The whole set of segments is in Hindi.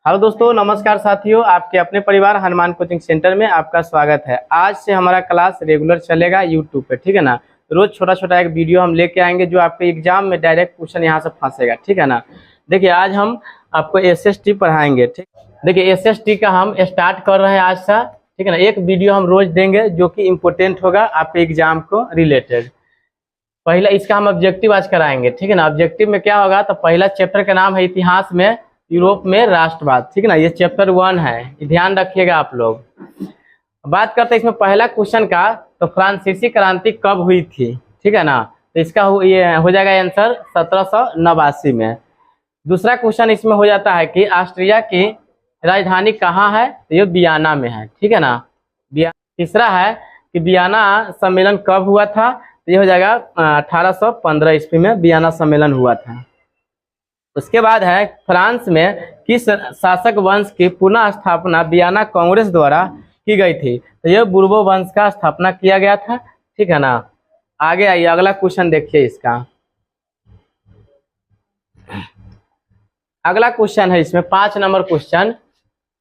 हेलो दोस्तों, नमस्कार साथियों। आपके अपने परिवार हनुमान कोचिंग सेंटर में आपका स्वागत है। आज से हमारा क्लास रेगुलर चलेगा यूट्यूब पे, ठीक है ना। रोज छोटा छोटा एक वीडियो हम लेके आएंगे जो आपके एग्जाम में डायरेक्ट क्वेश्चन यहाँ से फंसेगा, ठीक है ना। देखिए, आज हम आपको एसएसटी पढ़ाएंगे, ठीक। देखिए, एसएसटी का हम स्टार्ट कर रहे हैं आज से, ठीक है ना। एक वीडियो हम रोज देंगे जो कि इम्पोर्टेंट होगा आपके एग्जाम को रिलेटेड। पहला इसका हम ऑब्जेक्टिव आज कराएंगे, ठीक है ना। ऑब्जेक्टिव में क्या होगा, तो पहला चैप्टर का नाम है इतिहास में यूरोप में राष्ट्रवाद, ठीक है ना। ये चैप्टर 1 है, ध्यान रखिएगा आप लोग। बात करते हैं इसमें पहला क्वेश्चन का, तो फ्रांसीसी क्रांति कब हुई थी, ठीक है ना। तो इसका ये हो जाएगा आंसर 1789 में। दूसरा क्वेश्चन इसमें हो जाता है कि ऑस्ट्रिया की राजधानी कहाँ है, तो ये वियना में है, ठीक है ना। तीसरा है कि वियना सम्मेलन कब हुआ था, तो ये हो जाएगा 1815 ईस्वी में वियना सम्मेलन हुआ था। उसके बाद है फ्रांस में किस शासक वंश की पुनः स्थापना वियना कांग्रेस द्वारा की गई थी, तो यह बुर्बो वंश का स्थापना किया गया था, ठीक है ना। आगे आइए, अगला क्वेश्चन देखिए इसका। अगला क्वेश्चन है इसमें 5 नंबर क्वेश्चन।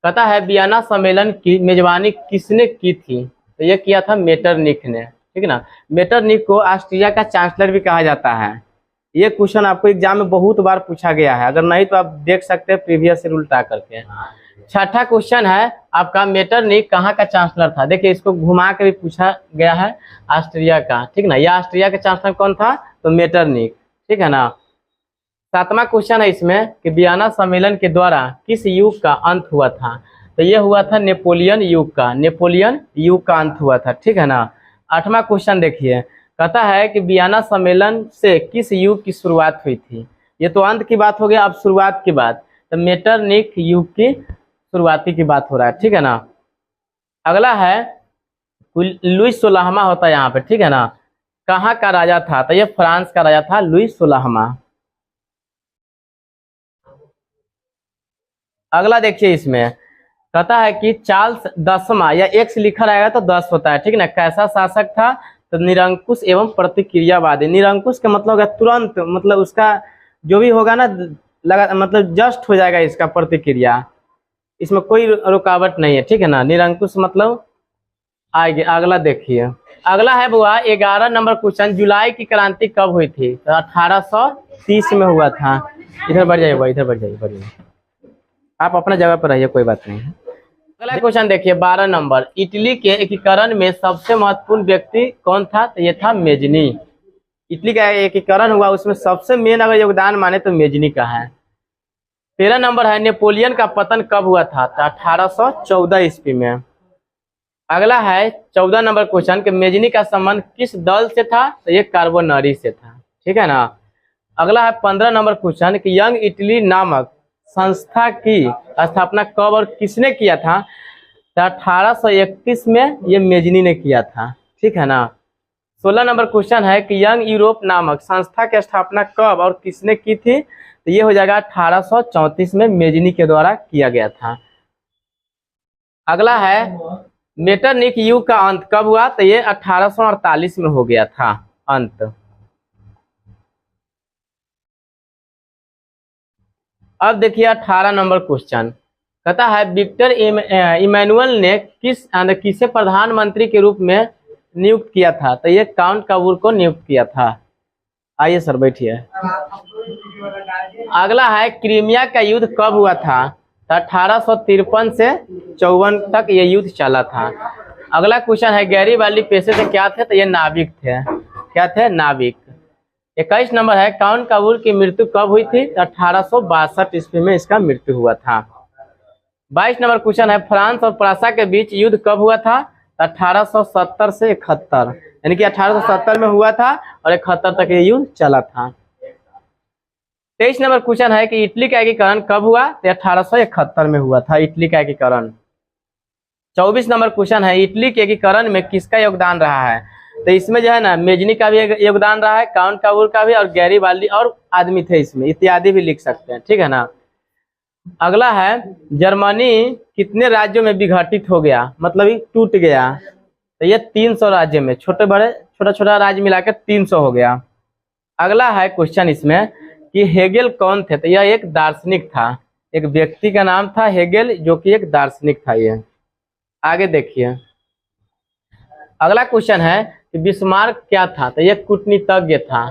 कहता है वियना सम्मेलन की मेजबानी किसने की थी, तो यह किया था मेटरनिख ने, ठीक है ना। मेटरनिख को ऑस्ट्रिया का चांसलर भी कहा जाता है। ये क्वेश्चन आपको एग्जाम में बहुत बार पूछा गया है, अगर नहीं तो आप देख सकते हैं प्रीवियस से उल्टा करके। छठा क्वेश्चन है आपका, मेटरनिख कहाँ का चांसलर था। देखिए, इसको घुमा के भी पूछा गया है, ऑस्ट्रिया का, ठीक ना। यह ऑस्ट्रिया का चांसलर कौन था, तो मेटरनिख, ठीक है ना। 7वां क्वेश्चन है इसमें कि वियना सम्मेलन के द्वारा किस युग का अंत हुआ था, तो यह हुआ था नेपोलियन युग का, नेपोलियन युग का अंत हुआ था, ठीक है ना। 8वां क्वेश्चन देखिए, कहता है कि वियना सम्मेलन से किस युग की शुरुआत हुई थी। ये तो अंत की बात हो गया, अब शुरुआत की बात, तो मेटरनिख युग की शुरुआती की बात हो रहा है, ठीक है ना। अगला है लुईस 16वां होता है यहाँ पे, ठीक है ना। कहाँ का राजा था, तो ये फ्रांस का राजा था लुईस 16वां। अगला देखिए, इसमें कहता है कि चार्ल्स 10वां, या एक्स लिखा रहेगा तो 10 होता है, ठीक है ना। कैसा शासक था, तो निरंकुश एवं प्रतिक्रियावादी। निरंकुश का मतलब होगा तुरंत, मतलब उसका जो भी होगा ना लगा, मतलब जस्ट हो जाएगा इसका प्रतिक्रिया, इसमें कोई रुकावट नहीं है, ठीक है ना। निरंकुश मतलब आगे। अगला देखिए, अगला है बुआ 11 नंबर क्वेश्चन, जुलाई की क्रांति कब हुई थी, तो 1830 में हुआ था। इधर बढ़ जाइए बुआ, इधर बढ़ जाइए, आप अपना जगह पर रहिए, कोई बात नहीं है। अगला क्वेश्चन देखिए 12 नंबर, इटली के एकीकरण में सबसे महत्वपूर्ण व्यक्ति कौन था, तो ये था मेजनी। इटली का एकीकरण हुआ, उसमें सबसे मेन अगर योगदान माने तो मेजनी का है। 13 नंबर है, नेपोलियन का पतन कब हुआ था, तो 1814 ईस्वी में। अगला है 14 नंबर क्वेश्चन कि मेजनी का संबंध किस दल से था, तो ये कार्बोनरी से था, ठीक है ना। अगला है 15 नंबर क्वेश्चन कि यंग इटली नामक संस्था की स्थापना कब और किसने किया था, तो 1831 में ये मेजनी ने किया था, ठीक है ना। 16 नंबर क्वेश्चन है कि यंग यूरोप नामक संस्था की स्थापना कब और किसने की थी, तो ये हो जाएगा 1834 में मेजनी के द्वारा किया गया था। अगला है मेटरनिख युग का अंत कब हुआ, तो ये 1848 में हो गया था अंत। अब देखिए 18 नंबर क्वेश्चन, कहता है विक्टर इमैनुअल ने किसे प्रधानमंत्री के रूप में नियुक्त किया था, तो ये काउंट काबूल को नियुक्त किया था। आइए सर बैठिए। अगला है क्रीमिया का युद्ध कब हुआ था, तो 1853 से 54 तक ये युद्ध चला था। अगला क्वेश्चन है गैरीबाल्डी पेशे से क्या थे, तो ये नाविक थे। क्या थे, नाविक। 21 नंबर है काउंट काबूल की मृत्यु कब हुई थी, तो 1862 ईस्वी में इसका मृत्यु हुआ था। 22 नंबर क्वेश्चन है फ्रांस और प्रासा के बीच युद्ध कब हुआ था, तो 1870 से 71, यानी कि 1870 में हुआ था और 71 तक ये युद्ध चला था। 23 नंबर क्वेश्चन है कि इटली का एकीकरण कब हुआ, तो 1871 में हुआ था इटली का एकीकरण। 24 नंबर क्वेश्चन है इटली के एकीकरण में किसका योगदान रहा है, तो इसमें जो है ना मेजनी का भी योगदान रहा है, काउंट काबूल का भी, और गैरीबाल्डी और आदमी थे इसमें, इत्यादि भी लिख सकते हैं, ठीक है ना। अगला है जर्मनी कितने राज्यों में विघटित हो गया, मतलब टूट गया, तो ये 300 राज्य में, छोटे बड़े छोटा छोटा राज्य मिलाकर 300 हो गया। अगला है क्वेश्चन इसमें कि हेगेल कौन थे, तो यह एक दार्शनिक था, एक व्यक्ति का नाम था हेगेल, जो कि एक दार्शनिक था ये। आगे देखिए, अगला क्वेश्चन है कि बिस्मार्क क्या था? तो ये कूटनीतिज्ञ था,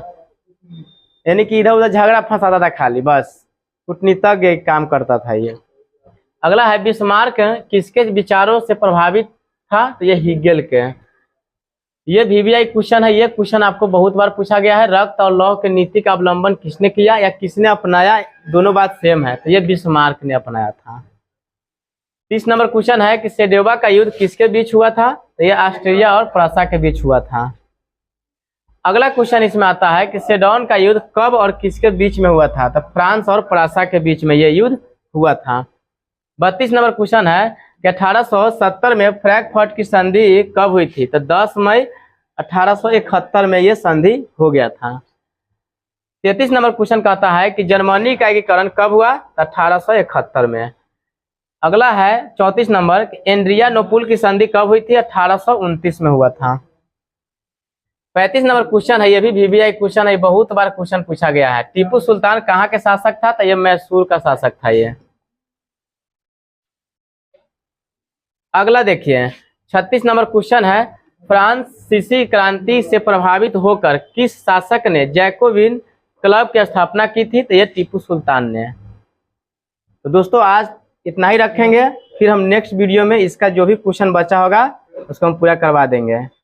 यानी कि इधर उधर झगड़ा फंसाता था खाली, बस कूटनीतिज्ञ काम करता था ये। अगला है बिस्मार्क किसके विचारों से प्रभावित था? तो ये हेगेल के। ये VVI क्वेश्चन है, ये क्वेश्चन आपको बहुत बार पूछा गया है। रक्त और लौह के नीति का अवलंबन किसने किया या किसने अपनाया? दोनों बात सेम है, तो ये बिस्मार्क ने अपनाया था। 30 नंबर क्वेश्चन है कि सेडोवा का युद्ध किसके बीच हुआ था? तो ये ऑस्ट्रिया और प्रासा के बीच हुआ था। अगला क्वेश्चन इसमें आता है कि सेडोन का युद्ध कब और किसके बीच में हुआ था? तो फ्रांस और प्रासा के बीच में ये युद्ध हुआ था। 32 नंबर क्वेश्चन है कि 1870 में फ्रैंकफर्ट की संधि कब हुई थी? तो 10 मई 1871 में ये संधि हो गया था। 33 नंबर क्वेश्चन कहता है कि जर्मनी का एकीकरण कब हुआ? तो 1871 में। अगला है 34 नंबर, एड्रियानोपुल की संधि कब हुई थी? 1829 में हुआ था। 35 नंबर क्वेश्चन है, ये भी VVI क्वेश्चन है, बहुत बार क्वेश्चन पूछा गया है। टीपू सुल्तान कहाँ के शासक था? तो ये मैसूर का शासक था ये। अगला देखिए 36 नंबर क्वेश्चन है, फ्रांसीसी क्रांति से प्रभावित होकर किस शासक ने जैकोबिन क्लब की स्थापना की थी? तो ये टीपू सुल्तान ने। तो दोस्तों आज इतना ही रखेंगे, फिर हम नेक्स्ट वीडियो में इसका जो भी क्वेश्चन बचा होगा उसको हम पूरा करवा देंगे।